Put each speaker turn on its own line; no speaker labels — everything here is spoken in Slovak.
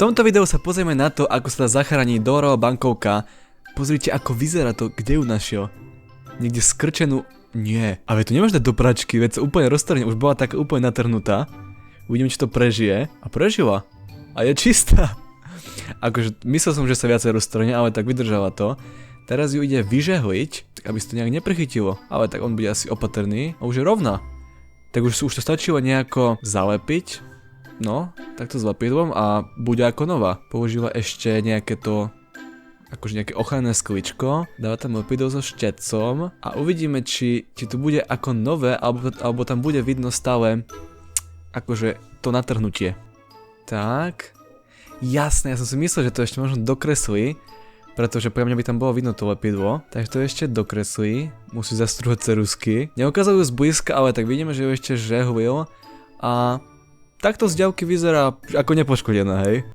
tomto videu sa pozrieme na to, ako sa dá zachrániť Dórová bankovka. Pozrite, ako vyzerá to, kde ju našiel. Niekde skrčenú... Nie. Ale to nemáš dať do pračky, veď sa úplne roztrhne, už bola tak úplne natrhnutá. Uvidíme, či to prežije. A prežila. A je čistá. Akože myslel som, že sa viacej roztrhne, ale tak vydržala to. Teraz ju ide vyžehliť, tak aby sa to nejak neprechytilo. Ale tak on bude asi opatrný. A už je rovná. Tak už to stačilo nejako zalepiť. No, takto s lepidlom a bude ako nová. Používa ešte nejaké to, akože nejaké ochranné skličko. Dáva tam lepidlo so štecom a uvidíme, či to bude ako nové, alebo tam bude vidno stále akože to natrhnutie. Tak. Jasné, ja som si myslel, že to ešte možno dokreslí, pretože pre mňa by tam bolo vidno to lepidlo. Takže to ešte dokreslí. Musí zastrúhať ceruzky. Neukazujú zblízka, ale tak vidíme, že ju ešte žehlil. A takto z ďalky vyzerá ako nepoškodená, hej.